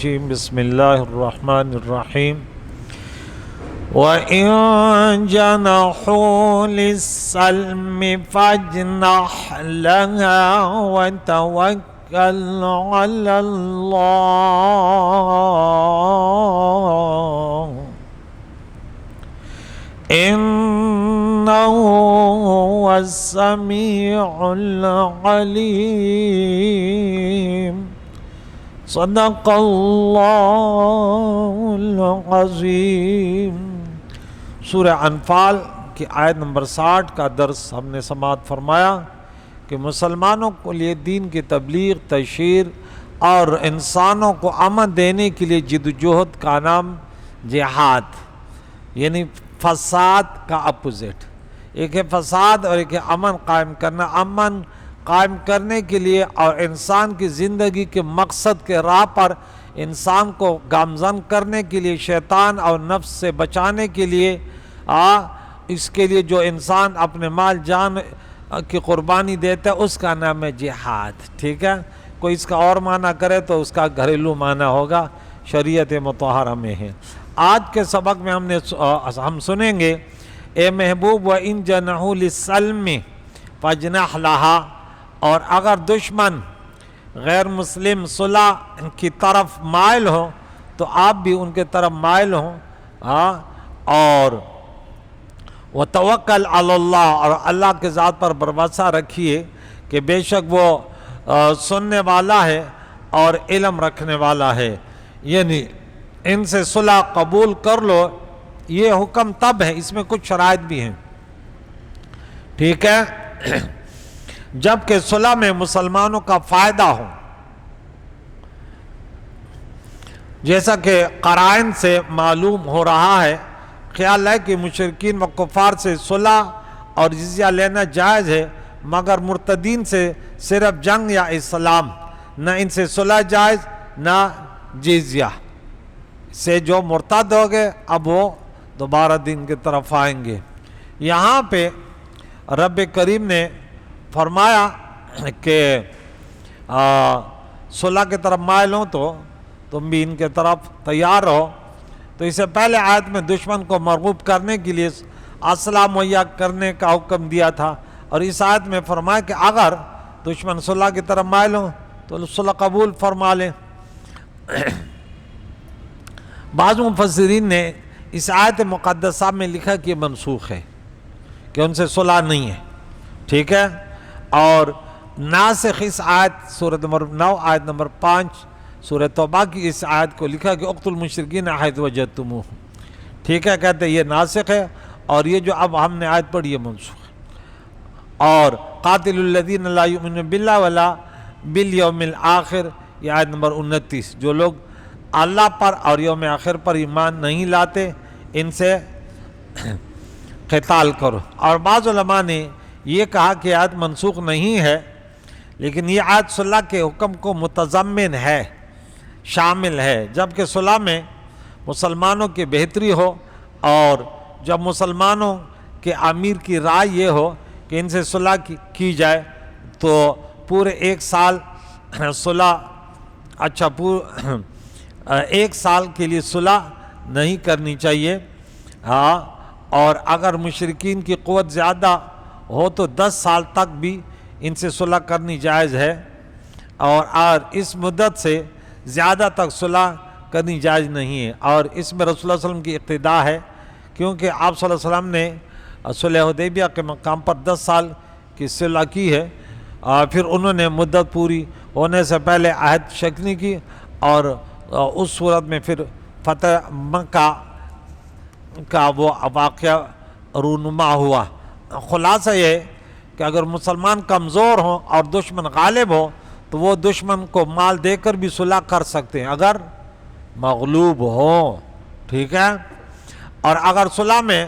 بسم اللہ الرحمن الرحیم وَإِن جَنَحُوا لِلسَّلْمِ فَاجْنَحْ لَهَا وَتَوَكَّلْ عَلَى اللَّهِ إِنَّهُ هُوَ السَّمِيعُ الْعَلِيمُ صدق اللہ العظیم۔ سورہ انفال کی آیت نمبر 60 کا درس ہم نے سماعت فرمایا کہ مسلمانوں کو لیے دین کی تبلیغ، تشہیر اور انسانوں کو امن دینے کے لیے جدوجہد کا نام جہاد، یعنی فساد کا اپوزٹ۔ ایک ہے فساد اور ایک ہے امن قائم کرنا۔ امن قائم کرنے کے لیے اور انسان کی زندگی کے مقصد کے راہ پر انسان کو گامزن کرنے کے لیے، شیطان اور نفس سے بچانے کے لیے، اس کے لیے جو انسان اپنے مال جان کی قربانی دیتا ہے اس کا نام ہے جہاد۔ ٹھیک ہے، کوئی اس کا اور معنی کرے تو اس کا گھریلو معنی ہوگا، شریعت مطہرہ میں ہے۔ آج کے سبق میں ہم سنیں گے اے محبوب وَإِن جَنَحُوا لِلسَّلْمِ فَاجْنَحْ لَهَا، اور اگر دشمن غیر مسلم صلح کی طرف مائل ہوں تو آپ بھی ان کے طرف مائل ہوں، اور وَتَوَكَّلْ عَلَى اللَّهِ، اور اللہ کے ذات پر بھروسہ رکھیے کہ بے شک وہ سننے والا ہے اور علم رکھنے والا ہے، یعنی ان سے صلح قبول کر لو۔ یہ حکم تب ہے، اس میں کچھ شرائط بھی ہیں، ٹھیک ہے، جبکہ صلح میں مسلمانوں کا فائدہ ہو، جیسا کہ قرائن سے معلوم ہو رہا ہے۔ خیال ہے کہ مشرکین و کفار سے صلح اور جزیہ لینا جائز ہے، مگر مرتدین سے صرف جنگ یا اسلام، نہ ان سے صلح جائز نہ جزیہ سے۔ جو مرتد ہو گئے اب وہ دوبارہ دین کی طرف آئیں گے۔ یہاں پہ رب کریم نے فرمایا کہ صلح کی طرف مائل ہوں تو تم بھی ان کے طرف تیار رہو۔ تو اس سے پہلے آیت میں دشمن کو مرغوب کرنے کے لیے اسلحہ مہیا کرنے کا حکم دیا تھا، اور اس آیت میں فرمایا کہ اگر دشمن صلح کی طرف مائل ہوں تو صلح قبول فرما لیں۔ بعض مفسرین نے اس آیت مقدسہ میں لکھا کہ یہ منسوخ ہے، کہ ان سے صلح نہیں ہے، ٹھیک ہے، اور ناسخ اس آیت سورہ نمبر 9 آیت نمبر 5 سورہ توبہ کی اس آیت کو لکھا کہ اقتلوا المشرکین حیث وجدتموہم، ٹھیک ہے، کہتے ہیں یہ ناسخ ہے، اور یہ جو اب ہم نے آیت پڑھی یہ منسوخ ہے۔ اور قاتل الذین لا یؤمنون باللہ ولا بالیوم الآخر، یہ آیت نمبر 29، جو لوگ اللہ پر اور یوم آخر پر ایمان نہیں لاتے ان سے قتال کرو۔ اور بعض علماء نے یہ کہا کہ آیت منسوخ نہیں ہے، لیکن یہ آیت صلح کے حکم کو متضمن ہے، شامل ہے، جبکہ صلح میں مسلمانوں کی بہتری ہو، اور جب مسلمانوں کے امیر کی رائے یہ ہو کہ ان سے صلح کی جائے تو پورے ایک سال صلح، ایک سال کے لیے صلح نہیں کرنی چاہیے، اور اگر مشرکین کی قوت زیادہ ہو تو 10 سال تک بھی ان سے صلح کرنی جائز ہے، اور اس مدت سے زیادہ تک صلح کرنی جائز نہیں ہے۔ اور اس میں رسول اللہ علیہ وسلم کی اقتداء ہے، کیونکہ آپ صلی اللہ علیہ وسلم نے صلح حدیبیہ کے مقام پر 10 سال کی صلح کی ہے، پھر انہوں نے مدت پوری ہونے سے پہلے عہد شکنی کی، اور اس صورت میں پھر فتح مکہ کا وہ واقعہ رونما ہوا۔ خلاصہ یہ کہ اگر مسلمان کمزور ہوں اور دشمن غالب ہو تو وہ دشمن کو مال دے کر بھی صلح کر سکتے ہیں اگر مغلوب ہوں، ٹھیک ہے، اور اگر صلح میں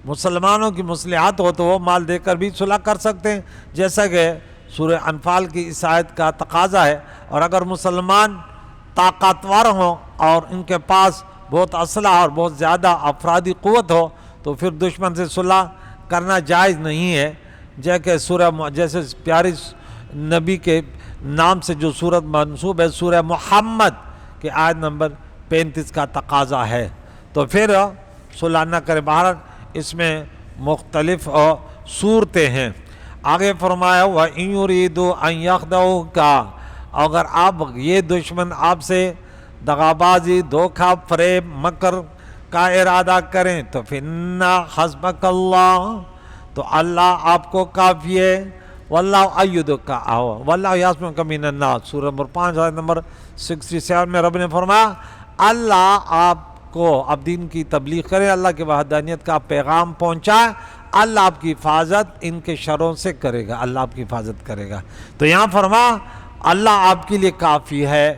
مسلمانوں کی مصلحت ہو تو وہ مال دے کر بھی صلح کر سکتے ہیں، جیسا کہ سورہ انفال کی اس آیت کا تقاضا ہے۔ اور اگر مسلمان طاقتور ہوں اور ان کے پاس بہت اسلحہ اور بہت زیادہ افرادی قوت ہو تو پھر دشمن سے صلح کرنا جائز نہیں ہے، جیسے پیارے نبی کے نام سے جو سورت منسوب ہے، سورہ محمد کہ آیت نمبر 35 کا تقاضا ہے، تو پھر صلح نہ کرے۔ بہرحال اس میں مختلف صورتیں ہیں۔ آگے فرمایا وَإِن يُرِيدُوا أَن يَخْدَعُوكَ، اگر آپ یہ دشمن آپ سے دغابازی، دھوکہ، فریب، مکر کا ارادہ کریں تو فِإِنَّ حَسْبَكَ اللَّهُ، تو اللہ آپ کو کافی ہے، وَاللَّهُ أَيُّدُكَ وَاللَّهُ يَعْصِمُكَ مِنَ النَّاسِ، سورہ نمبر 5 آیت نمبر 67 میں رب نے فرمایا اللہ آپ کو اب دین کی تبلیغ کرے، اللہ کی وحدانیت کا پیغام پہنچائے، اللہ آپ کی حفاظت ان کے شروں سے کرے گا، اللہ آپ کی حفاظت کرے گا۔ تو یہاں فرما اللہ آپ کے لیے کافی ہے،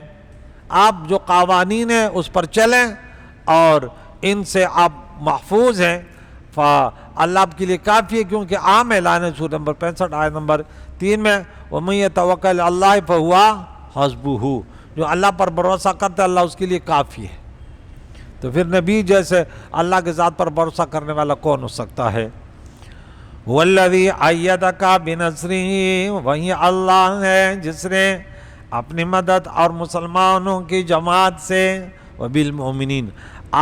آپ جو قوانین ہیں اس پر چلیں اور ان سے آپ محفوظ ہیں، اللہ آپ کے لیے کافی ہے، کیونکہ عام اعلان ہے سورہ نمبر 65 آیت نمبر 3 میں وَمَن يَتَوَكَّلْ عَلَى اللَّهِ فَهُوَ حَسْبُهُ، جو اللہ پر بھروسہ کرتا ہے اللہ اس کے لیے کافی ہے۔ تو پھر نبی جیسے اللہ کے ذات پر بھروسہ کرنے والا کون ہو سکتا ہے؟ وَالَّذِي أَيَّدَكَ بِنَصْرِهِ، وہی اللہ ہے جس نے اپنی مدد اور مسلمانوں کی جماعت سے وَبِالْمُؤْمِنِينَ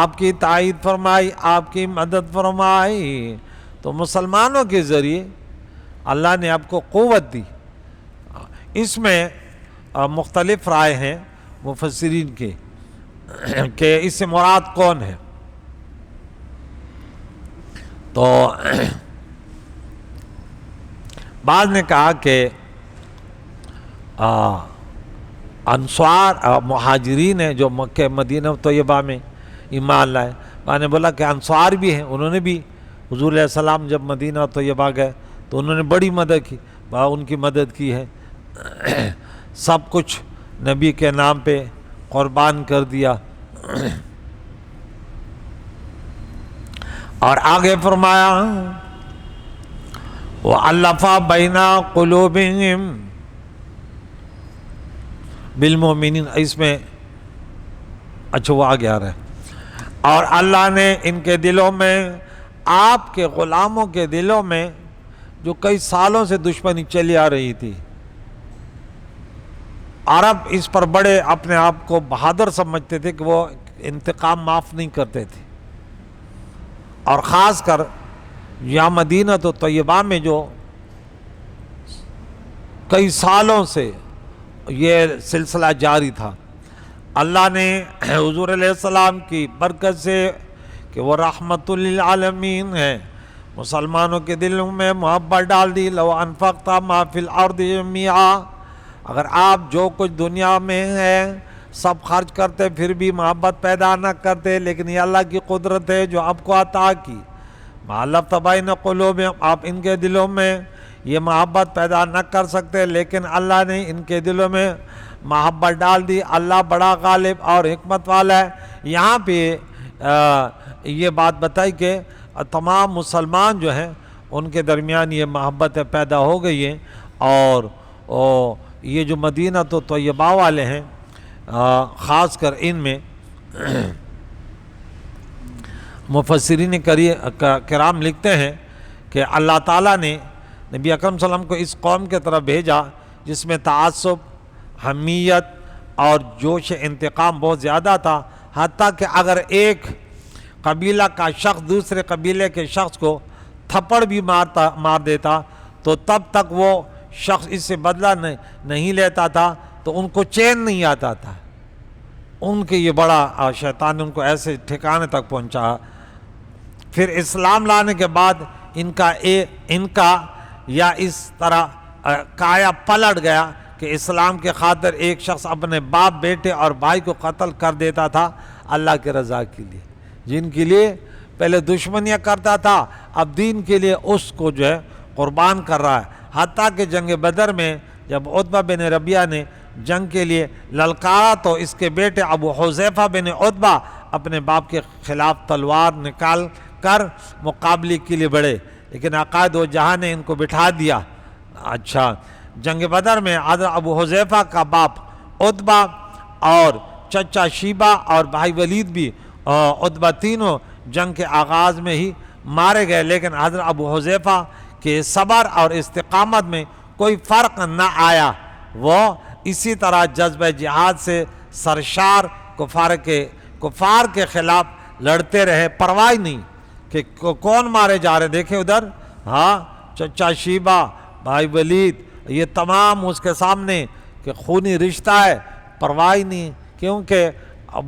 آپ کی تائید فرمائی، آپ کی مدد فرمائی، تو مسلمانوں کے ذریعے اللہ نے آپ کو قوت دی۔ اس میں مختلف رائے ہیں مفسرین کے کہ اس سے مراد کون ہے۔ تو بعض نے کہا کہ انصار مہاجرین ہیں جو مکہ مدینہ طیبہ میں ایمان لائے، بعض نے بولا کہ انصار بھی ہیں، انہوں نے بھی حضور علیہ السلام جب مدینہ طیبہ گئے تو انہوں نے بڑی مدد کی، ان کی مدد کی ہے، سب کچھ نبی کے نام پہ قربان کر دیا۔ اور آگے فرمایا وَأَلَّفَ بَيْنَ قُلُوبِهِمْ بِالْمُؤْمِنِينَ، اس میں اچھا وہ آگے آ رہا ہے، اور اللہ نے ان کے دلوں میں، آپ کے غلاموں کے دلوں میں جو کئی سالوں سے دشمنی چلی آ رہی تھی، عرب اس پر بڑے اپنے آپ کو بہادر سمجھتے تھے کہ وہ انتقام معاف نہیں کرتے تھے، اور خاص کر یا مدینہ تو طیبہ میں جو کئی سالوں سے یہ سلسلہ جاری تھا، اللہ نے حضور علیہ السلام کی برکت سے کہ وہ رحمت للعالمین ہے، مسلمانوں کے دلوں میں محبت ڈال دی۔ لو انفقت ما فی الارض جميعا، اگر آپ جو کچھ دنیا میں ہے سب خرچ کرتے پھر بھی محبت پیدا نہ کرتے، لیکن یہ اللہ کی قدرت ہے جو آپ کو عطا کی، مَعَلَّفْتَ بَيْنَ قُلُوبِهِمْ، آپ ان کے دلوں میں یہ محبت پیدا نہ کر سکتے، لیکن اللہ نے ان کے دلوں میں محبت ڈال دی۔ اللہ بڑا غالب اور حکمت والا ہے۔ یہاں پہ یہ بات بتائی کہ تمام مسلمان جو ہیں ان کے درمیان یہ محبتیں پیدا ہو گئی ہیں، اور یہ جو مدینہ تو طیبہ والے ہیں خاص کر ان میں مفسرین کرام لکھتے ہیں کہ اللہ تعالیٰ نے نبی اکرم صلی اللہ علیہ وسلم کو اس قوم کے طرف بھیجا جس میں تعصب، حمیت اور جوش انتقام بہت زیادہ تھا، حتیٰ کہ اگر ایک قبیلہ کا شخص دوسرے قبیلے کے شخص کو تھپڑ بھی مار دیتا تو تب تک وہ شخص اس سے بدلہ نہیں لیتا تھا، تو ان کو چین نہیں آتا تھا، ان کے یہ بڑا شیطان نے ان کو ایسے ٹھکانے تک پہنچا۔ پھر اسلام لانے کے بعد ان کا یا اس طرح کایا پلٹ گیا کہ اسلام کے خاطر ایک شخص اپنے باپ، بیٹے اور بھائی کو قتل کر دیتا تھا اللہ کے رضا کے لیے، جن کے لیے پہلے دشمنیاں کرتا تھا اب دین کے لیے اس کو جو ہے قربان کر رہا ہے۔ حتیٰ کہ جنگ بدر میں جب عتبہ بن ربیعہ نے جنگ کے لیے للکارا تو اس کے بیٹے ابو حذیفہ بن عتبہ اپنے باپ کے خلاف تلوار نکال کر مقابلے کے لیے بڑھے، لیکن عقائد و جہاں نے ان کو بٹھا دیا۔ اچھا، جنگ بدر میں حضرت ابو حذیفہ کا باپ عتبہ اور چچا شیبہ اور بھائی ولید بھی عتبہ تینوں جنگ کے آغاز میں ہی مارے گئے، لیکن حضرت ابو حذیفہ کے صبر اور استقامت میں کوئی فرق نہ آیا، وہ اسی طرح جذبہ جہاد سے سرشار کفار کے خلاف لڑتے رہے، پرواہ نہیں کہ کون مارے جا رہے. دیکھیں ادھر، ہاں چچا شیبہ، بھائی ولید، یہ تمام اس کے سامنے کہ خونی رشتہ ہے، پرواہ نہیں، کیونکہ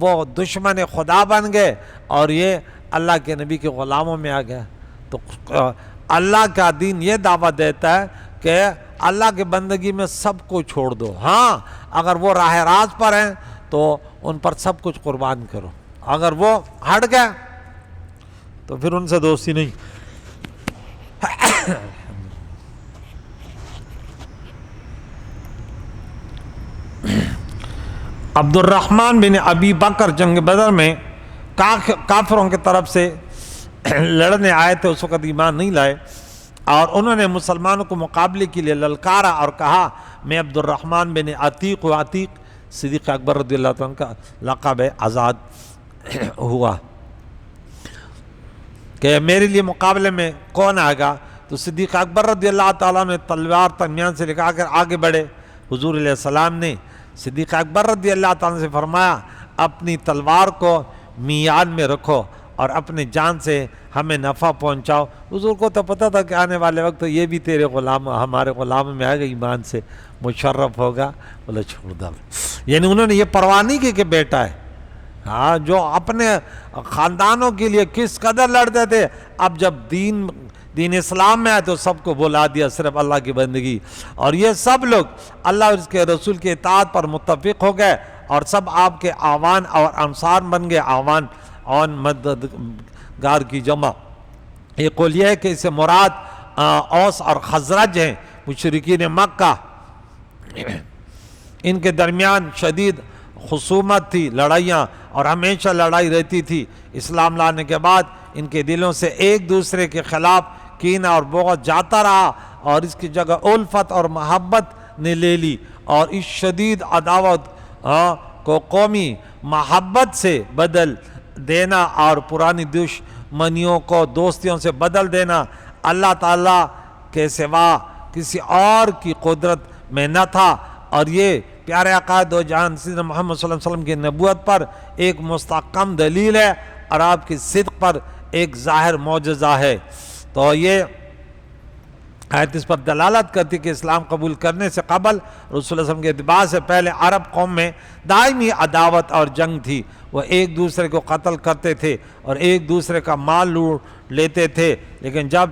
وہ دشمن خدا بن گئے اور یہ اللہ کے نبی کے غلاموں میں آ گیا. تو اللہ کا دین یہ دعوت دیتا ہے کہ اللہ کی بندگی میں سب کو چھوڑ دو. ہاں اگر وہ راہ راست پر ہیں تو ان پر سب کچھ قربان کرو، اگر وہ ہٹ گئے تو پھر ان سے دوستی نہیں. عبد الرحمن بن ابی بکر جنگ بدر میں کافروں کی طرف سے لڑنے آئے تھے، اس وقت ایمان نہیں لائے، اور انہوں نے مسلمانوں کو مقابلے کے لیے للکارا اور کہا میں عبد الرحمن بن عتیق، و عتیق صدیق اکبر رضی اللہ عنہ کا لقب ہے، آزاد ہوا، کہ میرے لیے مقابلے میں کون آئے گا. تو صدیق اکبر رضی اللہ تعالیٰ نے تلوار درمیان سے لگا کر آگے بڑھے. حضور علیہ السلام نے صدیق اکبر رضی اللہ تعالیٰ سے فرمایا اپنی تلوار کو میان میں رکھو اور اپنے جان سے ہمیں نفع پہنچاؤ. حضور کو تو پتہ تھا کہ آنے والے وقت یہ بھی تیرے غلام، ہمارے غلام میں آئے گا، ایمان سے مشرف ہوگا. بولے چھوڑ دو. یعنی انہوں نے یہ پرواہ نہیں کی کہ بیٹا ہے، ہاں جو اپنے خاندانوں کے لیے کس قدر لڑتے تھے، اب جب دین اسلام میں آئے تو سب کو بلا دیا صرف اللہ کی بندگی. اور یہ سب لوگ اللہ اور اس کے رسول کے اطاعت پر متفق ہو گئے اور سب آپ کے آوان اور انصار بن گئے. آوان اور مددگار کی جمع. یہ قول یہ ہے کہ اسے مراد اوس اور خزرج ہیں، مشرکین مکہ. ان کے درمیان شدید خصومت تھی، لڑائیاں، اور ہمیشہ لڑائی رہتی تھی. اسلام لانے کے بعد ان کے دلوں سے ایک دوسرے کے خلاف کینہ اور بغض جاتا رہا، اور اس کی جگہ الفت اور محبت نے لے لی. اور اس شدید عداوت کو قومی محبت سے بدل دینا اور پرانی دشمنیوں کو دوستیوں سے بدل دینا اللہ تعالیٰ کے سوا کسی اور کی قدرت میں نہ تھا. اور یہ پیارے آقا دو جہان سیدنا محمد صلی اللہ علیہ وسلم کی نبوت پر ایک مستحکم دلیل ہے اور آپ کی صدق پر ایک ظاہر معجزہ ہے. تو یہ آیت اس پر دلالت کرتی کہ اسلام قبول کرنے سے قبل رسول اللہ صلی اللہ علیہ وسلم کے اتباع سے پہلے عرب قوم میں دائمی عداوت اور جنگ تھی. وہ ایک دوسرے کو قتل کرتے تھے اور ایک دوسرے کا مال لوٹ لیتے تھے. لیکن جب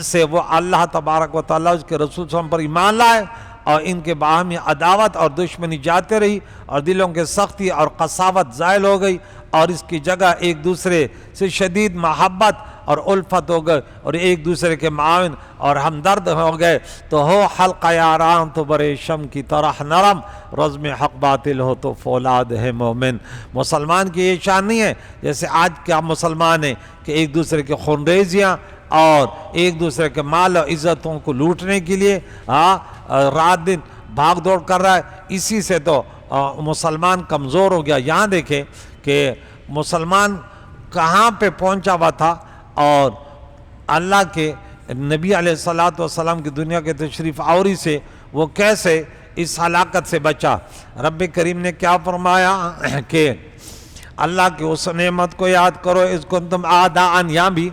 سے وہ اللہ تبارک و تعالیٰ اس کے رسول صلی اللہ علیہ وسلم پر ایمان لائے اور ان کے باہمی عداوت اور دشمنی جاتے رہی اور دلوں کے سختی اور قساوت زائل ہو گئی اور اس کی جگہ ایک دوسرے سے شدید محبت اور الفت ہو گئے اور ایک دوسرے کے معاون اور ہمدرد ہو گئے. تو ہو حلقہ یاران تو برے شم کی طرح نرم، رزم حق باطل ہو تو فولاد ہے مومن. مسلمان کی یہ شان نہیں ہے جیسے آج کیا مسلمان ہیں کہ ایک دوسرے کے خونریزیاں اور ایک دوسرے کے مال اور عزتوں کو لوٹنے کے لیے رات دن بھاگ دوڑ کر رہا ہے. اسی سے تو مسلمان کمزور ہو گیا. یہاں دیکھیں کہ مسلمان کہاں پہ پہنچا ہوا تھا اور اللہ کے نبی علیہ السلام کی دنیا کے تشریف آوری سے وہ کیسے اس ہلاکت سے بچا. رب کریم نے کیا فرمایا کہ اللہ کی اس نعمت کو یاد کرو اس کنتم اعداء. یہاں بھی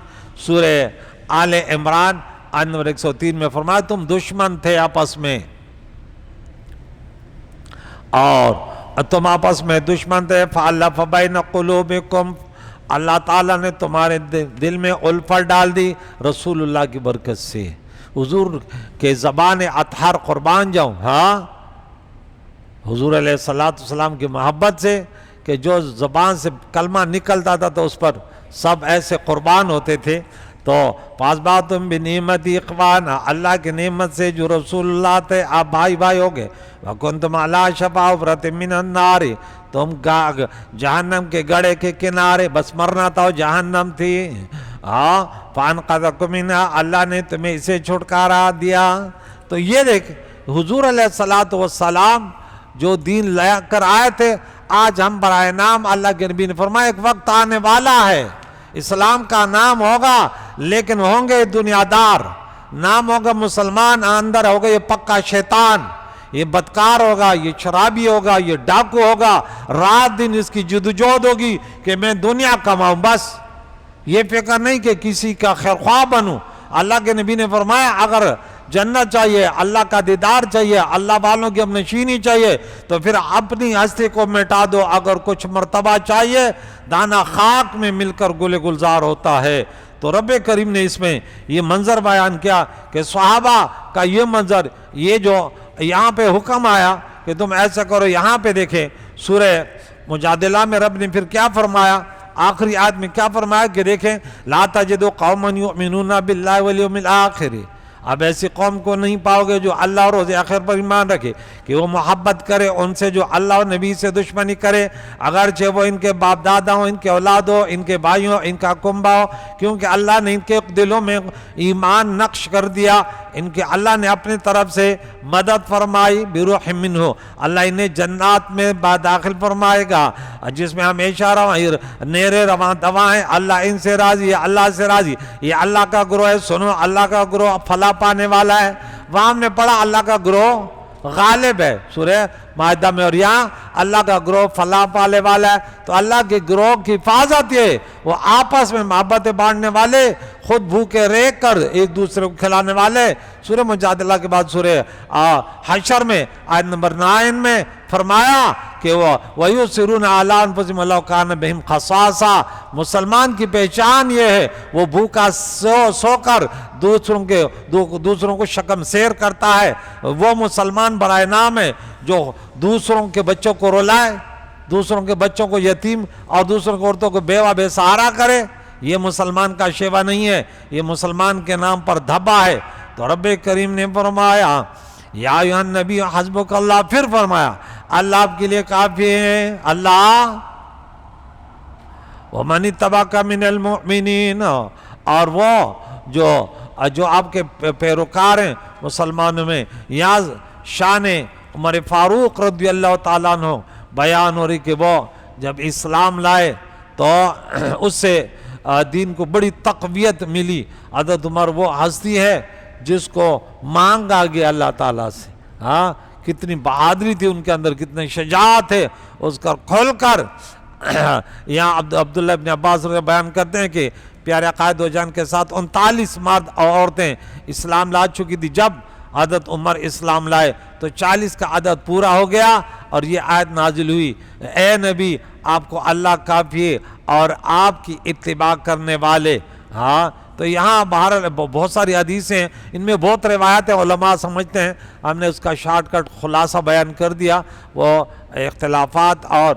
سورہ آل عمران آیت نمبر 103 میں فرمایا تم دشمن تھے آپس میں اور تم آپس میں دشمن تھے. فَأَلَّفَ بَيْنَ قُلُوبِكُمْ، اللہ تعالیٰ نے تمہارے دل میں الفت ڈال دی رسول اللہ کی برکت سے. حضور کے زبان اطہر قربان جاؤں، ہاں حضور علیہ السلام کی محبت سے کہ جو زبان سے کلمہ نکلتا تھا تو اس پر سب ایسے قربان ہوتے تھے. تو فَأَصْبَحْتُمْ بِنِعْمَتِهِ إِخْوَانًا، اللہ کی نعمت سے جو رسول اللہ تھے آپ بھائی بھائی ہو گئے. وَكُنْتُمْ عَلَىٰ شَفَا حُفْرَةٍ مِّنَ النَّارِ، تم جہنم کے گڑھے کے کنارے، بس مرنا تھا جہنم تھی. فَأَنْقَذَكُم مِّنْهَا، اللہ نے تمہیں اسے چھٹکارا دیا. تو یہ دیکھ حضور علیہ السلام جو دین لے کر آئے تھے، آج ہم برائے نام اللہ کے نبی نے فرمایا ایک وقت آنے والا ہے اسلام کا نام ہوگا لیکن ہوں گے دنیا دار، نام ہوگا مسلمان اندر ہوگا یہ پکا شیطان. یہ بدکار ہوگا، یہ شرابی ہوگا، یہ ڈاکو ہوگا، رات دن اس کی جدوجہد ہوگی کہ میں دنیا کماؤں، بس یہ فکر نہیں کہ کسی کا خیر خواہ بنوں۔ اللہ کے نبی نے فرمایا اگر جنت چاہیے، اللہ کا دیدار چاہیے، اللہ والوں کی نشینی چاہیے تو پھر اپنی ہستی کو مٹا دو۔ اگر کچھ مرتبہ چاہیے، دانا خاک میں مل کر گل گلزار ہوتا ہے۔ تو رب کریم نے اس میں یہ منظر بیان کیا کہ صحابہ کا یہ منظر، یہ جو یہاں پہ حکم آیا کہ تم ایسا کرو، یہاں پہ دیکھیں سورہ مجادلہ میں رب نے پھر کیا فرمایا، آخری آیت میں کیا فرمایا کہ دیکھیں لا تجد قوما یؤمنون باللہ والیوم الآخر، اب ایسی قوم کو نہیں پاؤ گے جو اللہ اور روز آخر پر ایمان رکھے کہ وہ محبت کرے ان سے جو اللہ اور نبی سے دشمنی کرے، اگرچہ وہ ان کے باپ دادا ہوں، ان کے اولاد ہو، ان کے بھائی ہوں، ان کا کنبہ ہو، کیونکہ اللہ نے ان کے دلوں میں ایمان نقش کر دیا، ان کے اللہ نے اپنی طرف سے مدد فرمائی بروح منہ، اللہ انہیں جنات میں داخل فرمائے گا جس میں ہمیشہ نیرے رواں دواں ہیں، اللہ ان سے راضی ہے، اللہ سے راضی، یہ اللہ کا گروہ ہے، سنو اللہ کا گروہ فلاح پانے والا ہے۔ وہاں ہم نے پڑھا اللہ کا گروہ غالب ہے سورہ مائدہ میں، اور یہاں اللہ کا گروہ فلاح پانے والا ہے۔ تو اللہ کے گروہ کی حفاظت یہ، وہ آپس میں محبت بانٹنے والے، خود بھوکے رہ کر ایک دوسرے کو کھلانے والے۔ سورہ مجادلہ کے بعد سورہ حشر میں آیت نمبر 9 میں فرمایا کہ وَيُسِرُونَ عَلَىٰ أَنفُسِهِمْ وَلَوْ كَانَ بِهِمْ خَصَاصَةٌ، مسلمان کی پہچان یہ ہے وہ بھوکا سو کر دوسروں کو شکم سیر کرتا ہے، وہ مسلمان برائے نام ہے جو دوسروں کے بچوں کو رلائے، دوسروں کے بچوں کو یتیم اور دوسروں کی عورتوں کو بیوہ بے سہارا کرے، یہ مسلمان کا شیوا نہیں ہے، یہ مسلمان کے نام پر دھبا ہے۔ تو رب کریم نے فرمایا یا ایھا النبی حسبک اللہ، پھر فرمایا اللہ آپ کے لیے کافی ہے، اللہ ومن اتبعک من المؤمنین، اور وہ جو آپ کے پیروکار ہیں مسلمانوں میں۔ یہاں شان عمر فاروق رضی اللہ تعالیٰ عنہ بیان ہو رہی کہ وہ جب اسلام لائے تو اس سے دین کو بڑی تقویت ملی۔ حضرت عمر وہ ہستی ہے جس کو مانگا گیا اللہ تعالیٰ سے، ہاں کتنی بہادری تھی ان کے اندر، کتنی شجاعت ہے، اس کا کھول کر یہاں عبداللہ ابن عباس بیان کرتے ہیں کہ پیارے قائد و جان کے ساتھ 39 مرد اور عورتیں اسلام لا چکی تھی۔ جب حضرت عمر اسلام لائے تو 40 کا عدد پورا ہو گیا اور یہ آیت نازل ہوئی، اے نبی آپ کو اللہ کافی ہے اور آپ کی اتباع کرنے والے۔ ہاں تو یہاں بہرحال بہت ساری حدیثیں ہیں، ان میں بہت روایت ہیں، علماء سمجھتے ہیں، ہم نے اس کا شارٹ کٹ خلاصہ بیان کر دیا، وہ اختلافات اور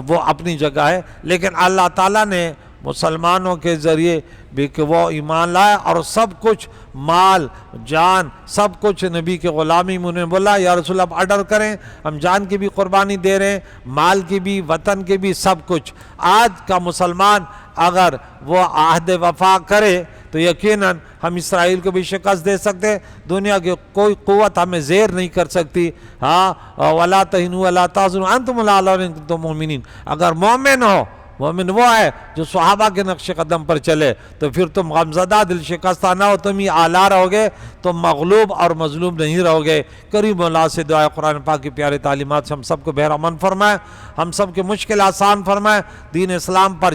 وہ اپنی جگہ ہے، لیکن اللہ تعالیٰ نے مسلمانوں کے ذریعے بھی کہ وہ ایمان لائے اور سب کچھ مال جان سب کچھ نبی کے غلامی میں انہوں نے بولا یا رسول اللہ آرڈر کریں، ہم جان کی بھی قربانی دے رہے ہیں، مال کی بھی، وطن کی بھی، سب کچھ۔ آج کا مسلمان اگر وہ عہد وفا کرے تو یقیناً ہم اسرائیل کو بھی شکست دے سکتے، دنیا کی کوئی قوت ہمیں زیر نہیں کر سکتی۔ ہاں وَلَا تَهِنُوا وَلَا تَحْزَنُوا وَأَنْتُمُ الْأَعْلَوْنَ إِن كُنتُم مُؤْمِنِينَ، اگر مومن ہو، مومن وہ ہے جو صحابہ کے نقش قدم پر چلے، تو پھر تم غمزدہ دل شکستہ نہ ہو، تم ہی اعلیٰ رہو گے، تم مغلوب اور مظلوم نہیں رہو گے۔ کریم اللہ سے دعا قرآن پاک کی پیارے تعلیمات سے ہم سب کو بہر امن فرمائے، ہم سب کے مشکل آسان فرمائے، دین اسلام پر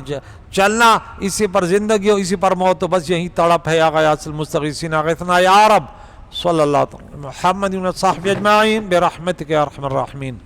چلنا، اسی پر زندگی ہو، اسی پر موت ہو، بس یہی تڑپ ہے۔ یا غیاث المستغیثین اغثنا یا رب، صلی اللہ علیہ محمد و صحبہ اجمعین برحمتک یا ارحم الراحمین۔